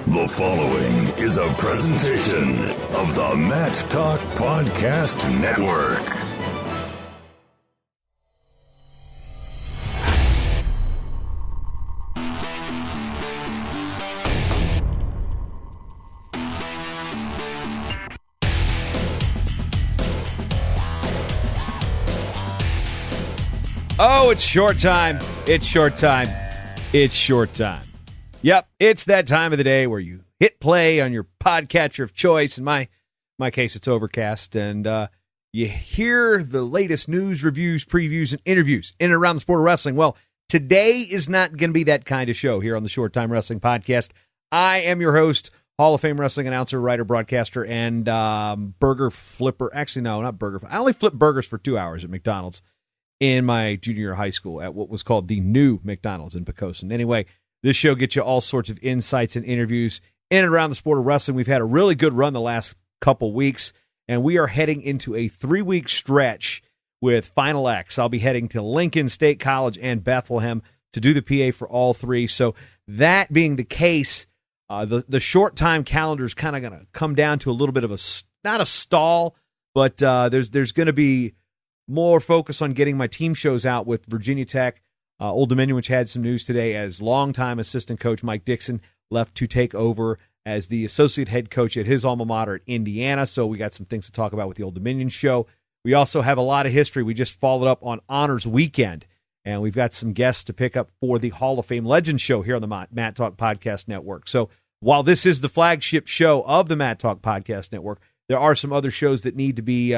The following is a presentation of the Matt Talk Podcast Network. Oh, it's short time. It's short time. It's short time. Yep, it's that time of the day where you hit play on your podcatcher of choice. In my case, it's Overcast, and you hear the latest news, reviews, previews, and interviews in and around the sport of wrestling. Well, today is not going to be that kind of show here on the Short Time Wrestling Podcast. I am your host, Hall of Fame wrestling announcer, writer, broadcaster, and burger flipper. Actually, no, not burger. I only flipped burgers for 2 hours at McDonald's in my junior year of high school at what was called the new McDonald's in Pocosin. Anyway, this show gets you all sorts of insights and interviews in and around the sport of wrestling. We've had a really good run the last couple weeks, and we are heading into a 3-week stretch with Final X. I'll be heading to Lincoln State College and Bethlehem to do the PA for all three. So that being the case, the short time calendar is kind of going to come down to a little bit of not a stall, but there's going to be more focus on getting my team shows out with Virginia Tech, Old Dominion, which had some news today as longtime assistant coach Mike Dixon left to take over as the associate head coach at his alma mater at Indiana. So we got some things to talk about with the Old Dominion show. We also have a lot of history. We just followed up on Honors Weekend, and we've got some guests to pick up for the Hall of Fame Legends show here on the Matt Talk Podcast Network. So while this is the flagship show of the Matt Talk Podcast Network, there are some other shows that need to be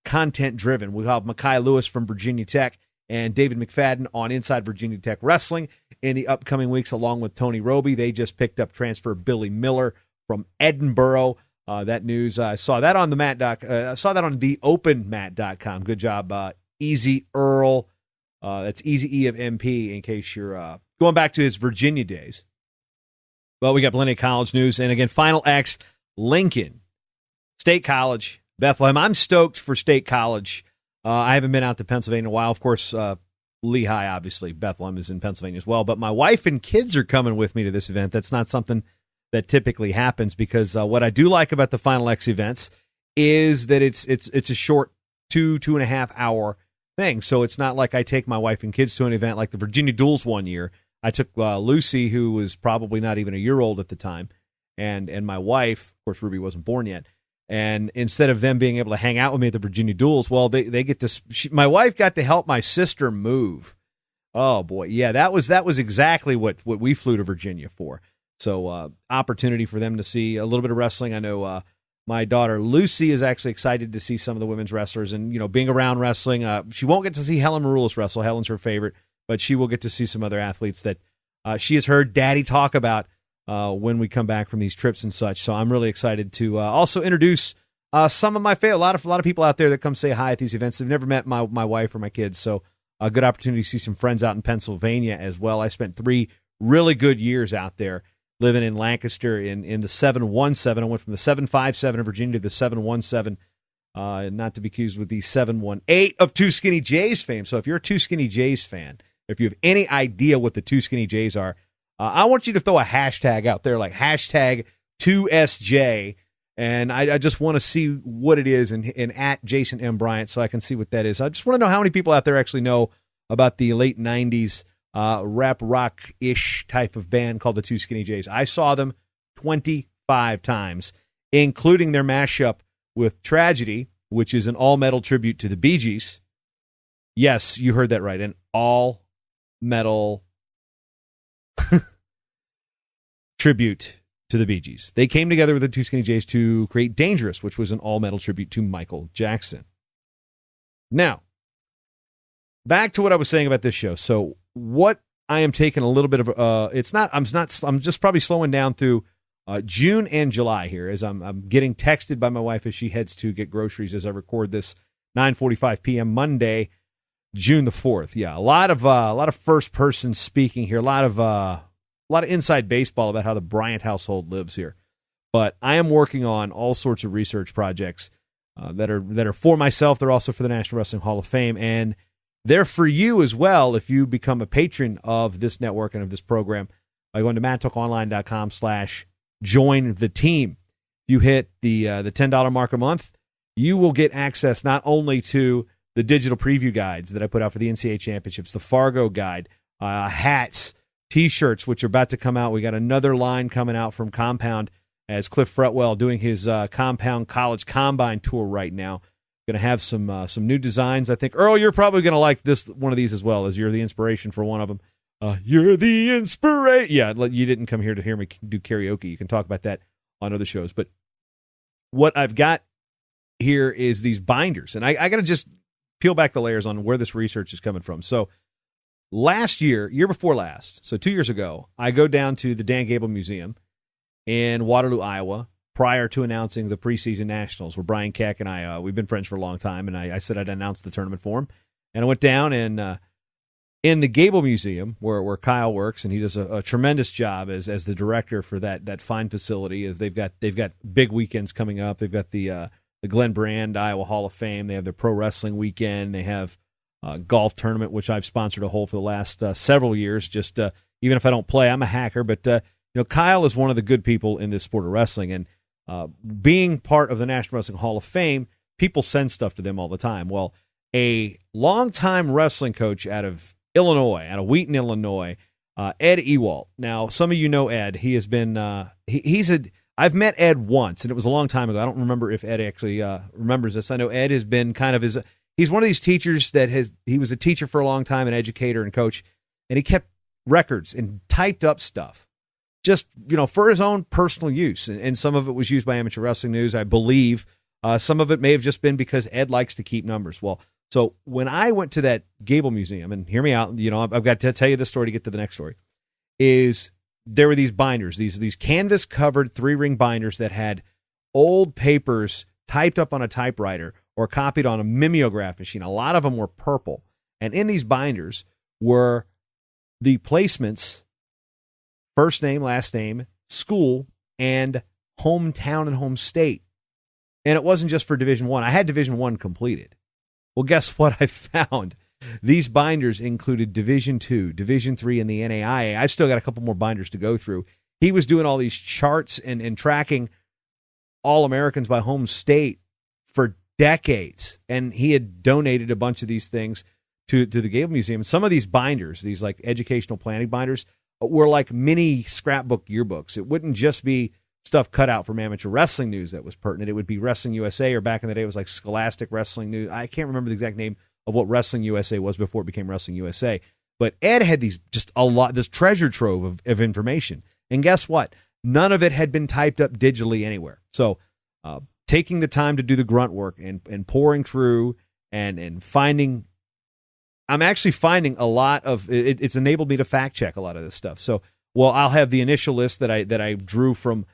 content-driven. We'll have Mekhi Lewis from Virginia Tech and David McFadden on Inside Virginia Tech Wrestling in the upcoming weeks, along with Tony Roby. They just picked up transfer Billy Miller from Edinboro. That news, I saw that on the I saw that on theopenmat.com. Good job, Easy Earl. That's Easy E of MP, in case you're going back to his Virginia days. Well, we got plenty of college news, and again, Final X, Lincoln State College, Bethlehem. I'm stoked for State College. I haven't been out to Pennsylvania in a while. Of course, Lehigh, obviously. Bethlehem is in Pennsylvania as well. But my wife and kids are coming with me to this event. That's not something that typically happens because what I do like about the Final X events is that it's a short 2.5 hour thing. So it's not like I take my wife and kids to an event like the Virginia Duels one year. I took Lucy, who was probably not even a year old at the time, and my wife. Of course, Ruby wasn't born yet. And instead of them being able to hang out with me at the Virginia Duels, well, they get to. My wife got to help my sister move. Oh boy, yeah, that was exactly what we flew to Virginia for. So opportunity for them to see a little bit of wrestling. I know my daughter Lucy is actually excited to see some of the women's wrestlers, and being around wrestling, she won't get to see Helen Maroulis wrestle. Helen's her favorite, but she will get to see some other athletes that she has heard Daddy talk about when we come back from these trips and such. So I'm really excited to also introduce some of my favorite. A lot of people out there that come say hi at these events. They've never met my wife or my kids. So a good opportunity to see some friends out in Pennsylvania as well. I spent 3 really good years out there living in Lancaster in the 717. I went from the 757 in Virginia to the 717, not to be accused with the 718 of Two Skinny Jays fame. So if you're a Two Skinny Jays fan, if you have any idea what the Two Skinny Jays are, I want you to throw a hashtag out there, like hashtag 2SJ, and I just want to see what it is, and at Jason M. Bryant, so I can see what that is. I just want to know how many people out there actually know about the late 90s rap rock-ish type of band called the Two Skinny Jays. I saw them 25 times, including their mashup with Tragedy, which is an all-metal tribute to the Bee Gees. Yes, you heard that right, an all-metal tribute to the Bee Gees. They came together with the Two Skinny Jays to create Dangerous, which was an all-metal tribute to Michael Jackson. Now, back to what I was saying about this show. So, what I am taking a little bit of I'm just probably slowing down through June and July here as I'm getting texted by my wife as she heads to get groceries as I record this 9:45 p.m. Monday, June the 4th. Yeah, a lot of first person speaking here, a lot of inside baseball about how the Bryant household lives here. But I am working on all sorts of research projects that are for myself. They're also for the National Wrestling Hall of Fame, and they're for you as well if you become a patron of this network and of this program by going to matttalkonline.com/donate. join the team. If you hit the $10 mark a month, you will get access not only to the digital preview guides that I put out for the NCAA championships, the Fargo guide, hats, T-shirts, which are about to come out. We got another line coming out from Compound as Cliff Fretwell doing his Compound College Combine tour right now. Going to have some new designs. I think, Earl, you're probably going to like one of these as well, as you're the inspiration for one of them. You're the inspiration. Yeah, you didn't come here to hear me do karaoke. You can talk about that on other shows. But what I've got here is these binders, and I got to just peel back the layers on where this research is coming from. So year before last, so 2 years ago, I go down to the Dan Gable Museum in Waterloo, Iowa, prior to announcing the preseason nationals, where Brian Keck and I, we've been friends for a long time, and I said I'd announce the tournament for him. And I went down and in the Gable Museum, where Kyle works, and he does a tremendous job as the director for that fine facility. They've got big weekends coming up. They've got the Glenn Brand Iowa Hall of Fame. They have their pro wrestling weekend. They have a golf tournament, which I've sponsored a hole for the last several years. Just even if I don't play, I'm a hacker. But Kyle is one of the good people in this sport of wrestling, and being part of the National Wrestling Hall of Fame, people send stuff to them all the time. Well, a longtime wrestling coach out of Illinois, out of Wheaton, Illinois, Ed Ewalt. Now, some of you know Ed. He has been I've met Ed once, and it was a long time ago. I don't remember if Ed actually remembers this. I know Ed has been he's one of these teachers he was a teacher for a long time, an educator and coach, and he kept records and typed up stuff just, for his own personal use. And some of it was used by Amateur Wrestling News, I believe. Some of it may have just been because Ed likes to keep numbers. Well, so when I went to that Gable Museum, and hear me out, I've got to tell you this story to get to the next story, is there were these binders, these canvas-covered 3-ring binders that had old papers typed up on a typewriter or copied on a mimeograph machine. A lot of them were purple. And in these binders were the placements, first name, last name, school, and hometown and home state. And it wasn't just for Division I. I had Division I completed. Well, guess what I found? These binders included Division II, Division III, and the NAIA. I've still got a couple more binders to go through. He was doing all these charts and tracking All-Americans by home state for decades. And he had donated a bunch of these things to the Gable Museum. Some of these binders, these like educational planning binders, were like mini scrapbook yearbooks. It wouldn't just be stuff cut out from Amateur Wrestling News that was pertinent. It would be Wrestling USA, or back in the day it was like Scholastic Wrestling News. I can't remember the exact name of what Wrestling USA was before it became Wrestling USA. But Ed had this treasure trove of information. And guess what? None of it had been typed up digitally anywhere. So taking the time to do the grunt work and pouring through and finding, I'm actually finding a lot of, it's enabled me to fact check a lot of this stuff. So, I'll have the initial list that I drew from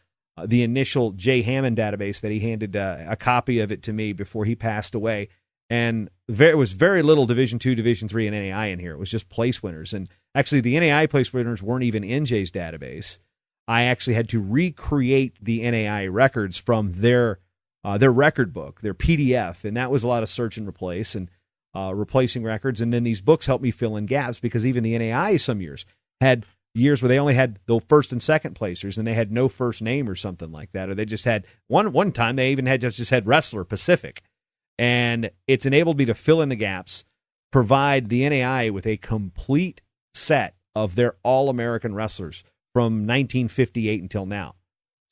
the initial Jay Hammond database that he handed a copy of it to me before he passed away. And it was very little Division II, Division III, and NAI in here. It was just place winners. And actually, the NAI place winners weren't even in Jay's database. I actually had to recreate the NAI records from their record book, their PDF. And that was a lot of search and replace and replacing records. And then these books helped me fill in gaps, because even the NAI some years had years where they only had the first and second placers, and they had no first name or something like that. Or they just had one time they even had just had Wrestler Pacific. And it's enabled me to fill in the gaps, provide the NAI with a complete set of their All-American wrestlers from 1958 until now.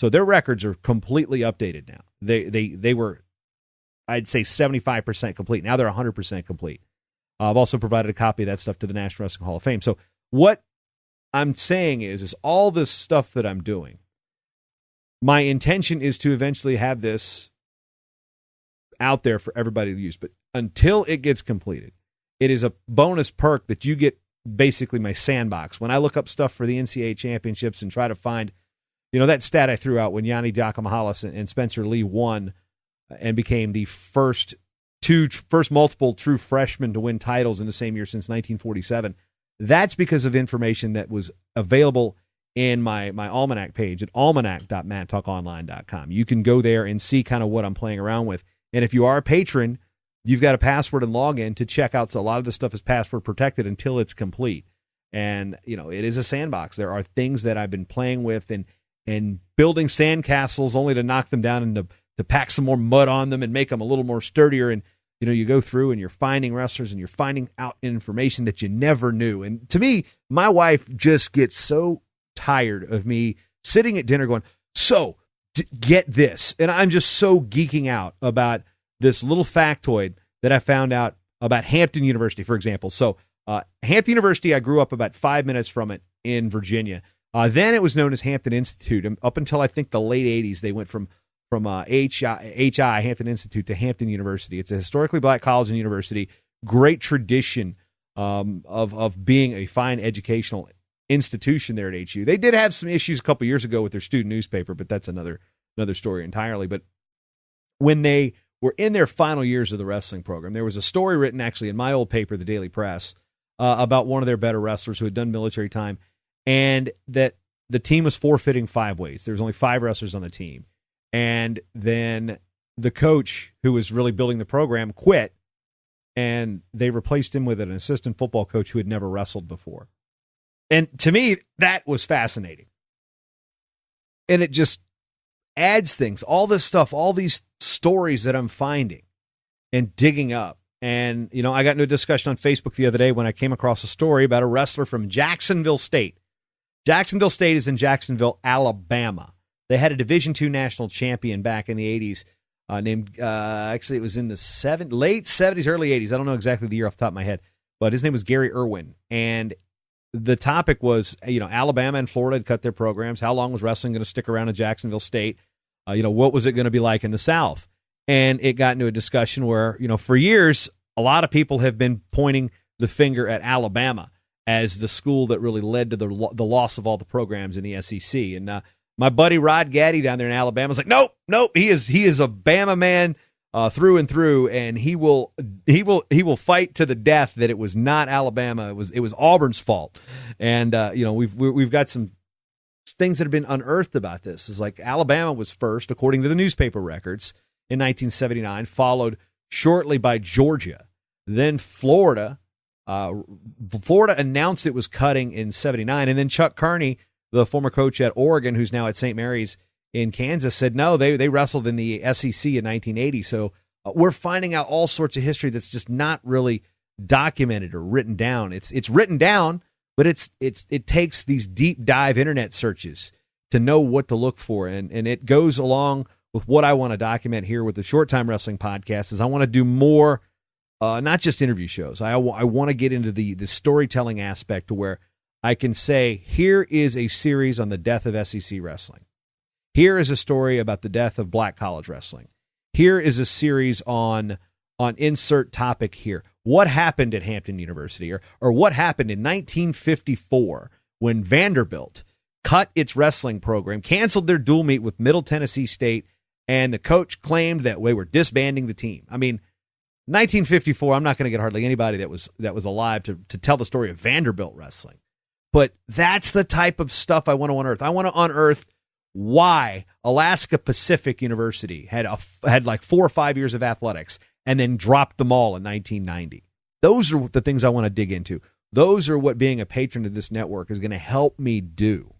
So their records are completely updated now. They were, I'd say, 75% complete. Now they're 100% complete. I've also provided a copy of that stuff to the National Wrestling Hall of Fame. So what I'm saying is all this stuff that I'm doing, my intention is to eventually have this out there for everybody to use. But until it gets completed, it is a bonus perk that you get, basically my sandbox. When I look up stuff for the NCAA championships and try to find, that stat I threw out when Yanni Diakomahalis and Spencer Lee won and became the first multiple true freshmen to win titles in the same year since 1947. That's because of information that was available in my almanac page at almanac.mattalkonline.com. You can go there and see kind of what I'm playing around with. And if you are a patron, you've got a password and login to check out. So a lot of the stuff is password protected until it's complete. And, it is a sandbox. There are things that I've been playing with and and building sandcastles only to knock them down and to pack some more mud on them and make them a little more sturdier. And, you go through and you're finding wrestlers and you're finding out information that you never knew. And to me, my wife just gets so tired of me sitting at dinner going, so get this. And I'm just so geeking out about this little factoid that I found out about Hampton University, for example. So Hampton University, I grew up about 5 minutes from it in Virginia. Then it was known as Hampton Institute. Up until I think the late 80s, they went from HI, Hampton Institute, to Hampton University. It's a historically black college and university. Great tradition of being a fine educational institution there at HU. They did have some issues a couple years ago with their student newspaper, but that's another story entirely. But when they were in their final years of the wrestling program, there was a story written actually in my old paper, the Daily Press, about one of their better wrestlers who had done military time, and that the team was forfeiting 5 ways. There was only 5 wrestlers on the team. And then the coach who was really building the program quit, and they replaced him with an assistant football coach who had never wrestled before. And to me, that was fascinating. And it just adds things, all this stuff, all these stories that I'm finding and digging up. And, I got into a discussion on Facebook the other day when I came across a story about a wrestler from Jacksonville State. Jacksonville State is in Jacksonville, Alabama. They had a Division II national champion back in the 80s named, actually it was in the late 70s, early 80s. I don't know exactly the year off the top of my head, but his name was Gary Irwin. And the topic was, Alabama and Florida had cut their programs. How long was wrestling going to stick around in Jacksonville State? What was it going to be like in the South? And it got into a discussion where, for years, a lot of people have been pointing the finger at Alabama as the school that really led to the loss of all the programs in the SEC. And my buddy Rod Gaddy down there in Alabama is like, nope. He is a Bama man through and through, and he will fight to the death that it was not Alabama. It was Auburn's fault. And we've got some things that have been unearthed about this. Is like Alabama was first, according to the newspaper records, in 1979, followed shortly by Georgia, then Florida. Florida announced it was cutting in 79, and then Chuck Kearney, the former coach at Oregon, who's now at St. Mary's in Kansas, said no, they wrestled in the SEC in 1980. So we're finding out all sorts of history that's just not really documented or written down. It's written down, but it takes these deep dive internet searches to know what to look for, and it goes along with what I want to document here with the Short Time Wrestling Podcast. Is I want to do more, not just interview shows. I want to get into the storytelling aspect to where I can say, here is a series on the death of SEC wrestling. Here is a story about the death of black college wrestling. Here is a series on insert topic here. What happened at Hampton University, or what happened in 1954 when Vanderbilt cut its wrestling program, canceled their dual meet with Middle Tennessee State, and the coach claimed that we were disbanding the team. I mean, 1954, I'm not going to get hardly anybody that was alive to tell the story of Vanderbilt wrestling. But that's the type of stuff I want to unearth. I want to unearth why Alaska Pacific University had like 4 or 5 years of athletics and then dropped them all in 1990. Those are the things I want to dig into. Those are what being a patron of this network is going to help me do.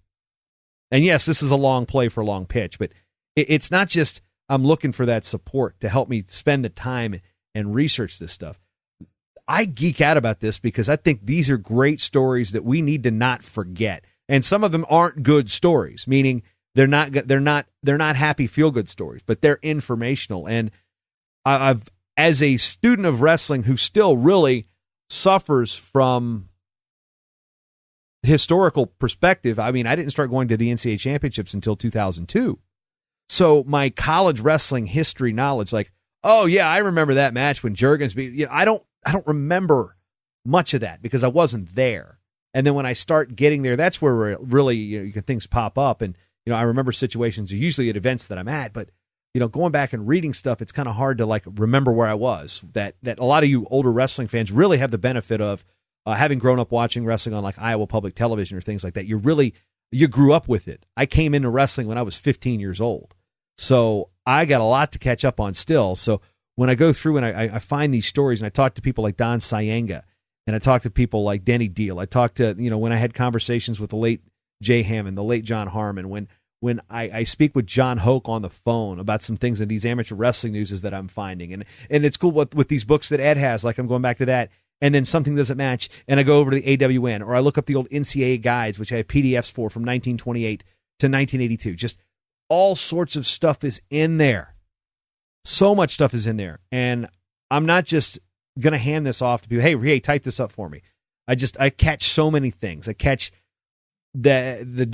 And yes, this is a long play for a long pitch, but it's not just I'm looking for that support to help me spend the time and research this stuff. I geek out about this because I think these are great stories that we need to not forget. And some of them aren't good stories, meaning they're not happy feel good stories, but they're informational. And I've, as a student of wrestling who still really suffers from historical perspective, I mean, I didn't start going to the NCAA championships until 2002. So my college wrestling history knowledge, like, oh yeah, I remember that match when Juergens beat, I don't remember much of that because I wasn't there. And then when I start getting there, that's where really things pop up. And I remember situations usually at events that I'm at, but going back and reading stuff, it's kind of hard to like remember where I was. That a lot of you older wrestling fans really have the benefit of having grown up watching wrestling on like Iowa Public Television or things like that. You grew up with it. I came into wrestling when I was 15 years old, so I got a lot to catch up on still. So when I go through and I find these stories and I talk to people like Don Sayenga and I talk to people like Denny Deal, I talk to, when I had conversations with the late Jay Hammond, the late John Harmon, when when I speak with John Hoke on the phone about some things in these amateur wrestling newses that I'm finding. And it's cool with these books that Ed has, like I'm going back to that, and then something doesn't match, and I go over to the AWN, or I look up the old NCAA guides, which I have PDFs for from 1928 to 1982. Just all sorts of stuff is in there. So much stuff is in there. And I'm not just going to hand this off to people, hey, type this up for me. I catch so many things. I catch the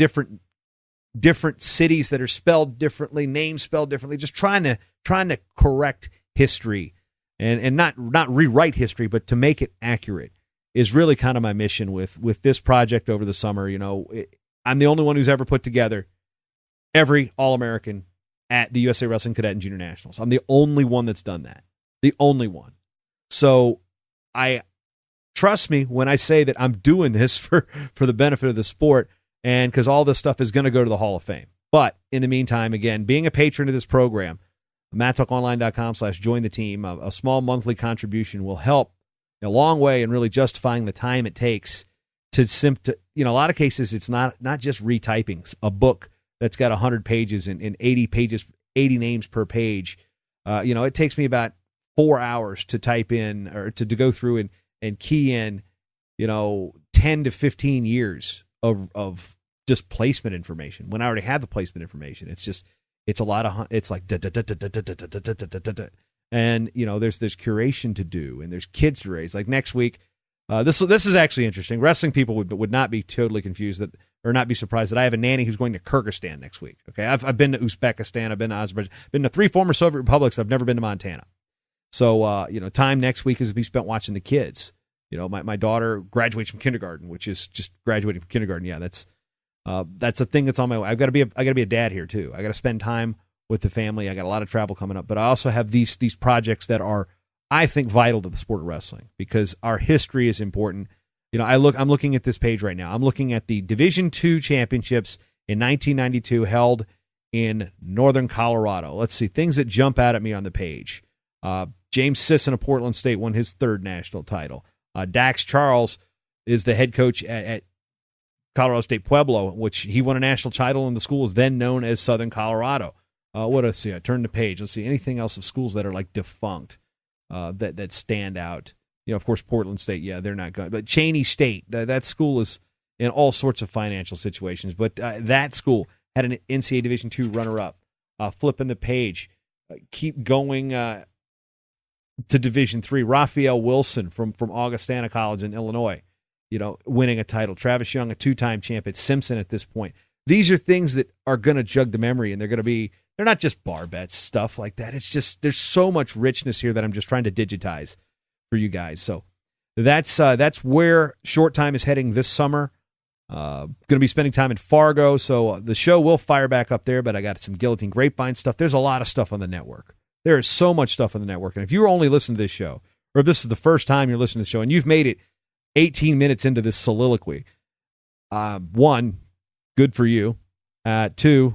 different cities that are spelled differently, names spelled differently, just trying to correct history and not rewrite history, but to make it accurate is really kind of my mission with this project over the summer. I'm the only one who's ever put together every All-American at the USA Wrestling Cadet and Junior Nationals. I'm the only one that's done that. The only one. So trust me when I say that I'm doing this for the benefit of the sport, and because all this stuff is going to go to the Hall of Fame. But in the meantime, again, being a patron of this program, MattTalkOnline.com/join the team, a small monthly contribution will help a long way in really justifying the time it takes to a lot of cases, it's not just retyping a book that's got 100 pages and 80 pages, 80 names per page. It takes me about 4 hours to type in or to go through and key in, 10 to 15 years of just placement information when I already have the placement information. It's a lot of, it's like, and there's curation to do and there's kids to raise. Like next week, this is actually interesting. Wrestling people would not be totally confused or not be surprised that I have a nanny who's going to Kyrgyzstan next week. Okay, I've been to Uzbekistan, I've been to Azerbaijan, been to 3 former Soviet republics. I've never been to Montana. So time next week is to be spent watching the kids. My daughter graduates from kindergarten, which is just graduating from kindergarten. Yeah, that's a thing that's on my way. I got to be a dad here too. I got to spend time with the family. I got a lot of travel coming up, but I also have these projects that are, I think, vital to the sport of wrestling because our history is important. I'm looking at this page right now. I'm looking at the Division II championships in 1992 held in Northern Colorado. Let's see, things that jump out at me on the page. James Sisson of Portland State won his 3rd national title. Dax Charles is the head coach at Colorado State Pueblo, which he won a national title, and the school is then known as Southern Colorado. Let's see, I turned the page. Let's see, anything else of schools that are like defunct that stand out. Of course, Portland State, yeah, they're not good. But Cheney State, that school is in all sorts of financial situations. But that school had an NCAA Division II runner-up. Flipping the page, keep going to Division III. Raphael Wilson from Augustana College in Illinois, winning a title. Travis Young, a 2-time champ at Simpson at this point. These are things that are going to jug the memory, and they're not just bar bets, stuff like that. It's just, there's so much richness here that I'm just trying to digitize for you guys. So that's where Short Time is heading this summer. Going to be spending time in Fargo, so the show will fire back up there, but I got some Guillotine Grapevine stuff. There's a lot of stuff on the network. There is so much stuff on the network, and if you were only listening to this show, or if this is the first time you're listening to the show, and you've made it 18 minutes into this soliloquy, 1, good for you. 2,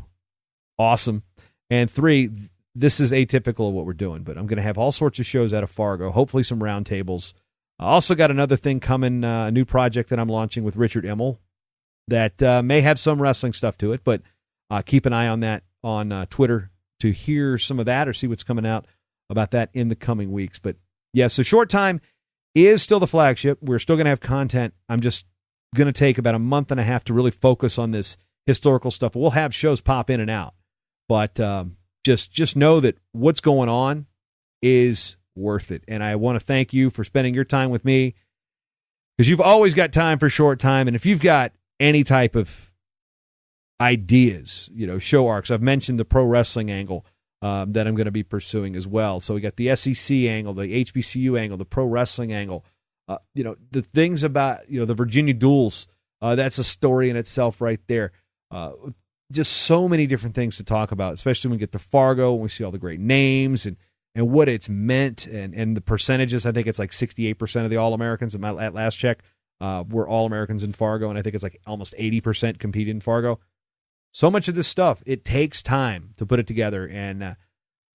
awesome. And 3, this is atypical of what we're doing, but I'm going to have all sorts of shows out of Fargo, hopefully some roundtables. I also got another thing coming, a new project that I'm launching with Richard Emmel that may have some wrestling stuff to it, but keep an eye on that on Twitter to hear some of that or see what's coming out about that in the coming weeks. But yeah, so Short Time is still the flagship. We're still going to have content. I'm just going to take about a month and a half to really focus on this historical stuff. We'll have shows pop in and out, but just know that what's going on is worth it. And I want to thank you for spending your time with me because you've always got time for Short Time. And if you've got any type of ideas, show arcs, I've mentioned the pro wrestling angle that I'm going to be pursuing as well. So we got the SEC angle, the HBCU angle, the pro wrestling angle, the things about, the Virginia duels. That's a story in itself right there. Just so many different things to talk about, especially when we get to Fargo and we see all the great names and what it's meant and the percentages. I think it's like 68% of the All-Americans at last check were All-Americans in Fargo, and I think it's like almost 80% compete in Fargo. So much of this stuff, it takes time to put it together, and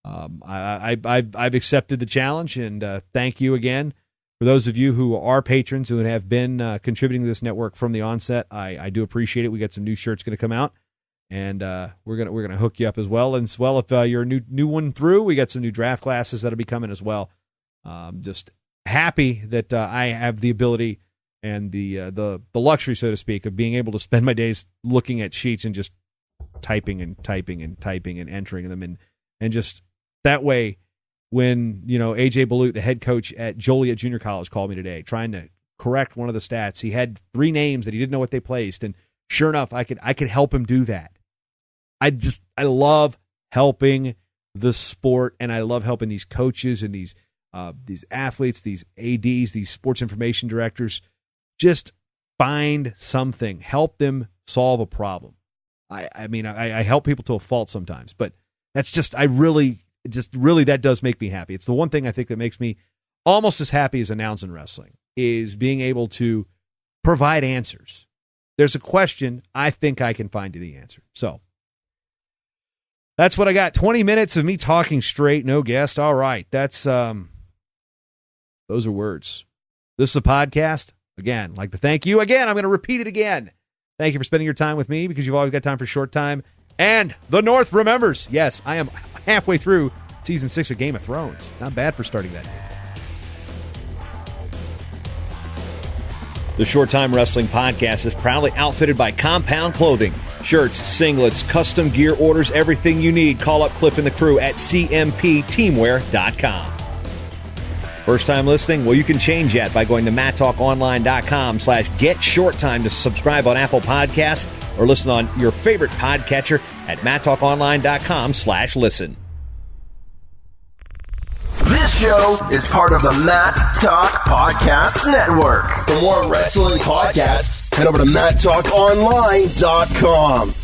I've accepted the challenge, and thank you again. For those of you who are patrons who have been contributing to this network from the onset, I do appreciate it. We got some new shirts going to come out, And we're gonna hook you up as well. And as well, if you're a new one through, we got some new draft classes that'll be coming as well. Just happy that I have the ability and the luxury, so to speak, of being able to spend my days looking at sheets and just typing and entering them, and just that way. When AJ Balut, the head coach at Joliet Junior College, called me today trying to correct one of the stats, he had 3 names that he didn't know what they placed, and sure enough, I could help him do that. I love helping the sport, and I love helping these coaches and these athletes, these ADs, these sports information directors, just find something, help them solve a problem. I mean, I help people to a fault sometimes, but that's just, really that does make me happy. It's the one thing I think that makes me almost as happy as announcing wrestling, is being able to provide answers. There's a question, I think I can find you the answer. So that's what I got. 20 minutes of me talking straight, no guest. All right. That's those are words. This is a podcast. Again, I'd like to thank you. Again, I'm going to repeat it again. Thank you for spending your time with me, because you've always got time for Short Time. And the North remembers. Yes, I am halfway through season 6 of Game of Thrones. Not bad for starting that. The Short Time Wrestling Podcast is proudly outfitted by Compound Clothing. Shirts, singlets, custom gear orders, everything you need. Call up Cliff and the crew at cmpteamwear.com. First time listening? Well, you can change that by going to MattTalkOnline.com/GetShortTime to subscribe on Apple Podcasts, or listen on your favorite podcatcher at MattTalkOnline.com/listen. This show is part of the Matt Talk Podcast Network. For more wrestling podcasts, head over to MattTalkOnline.com.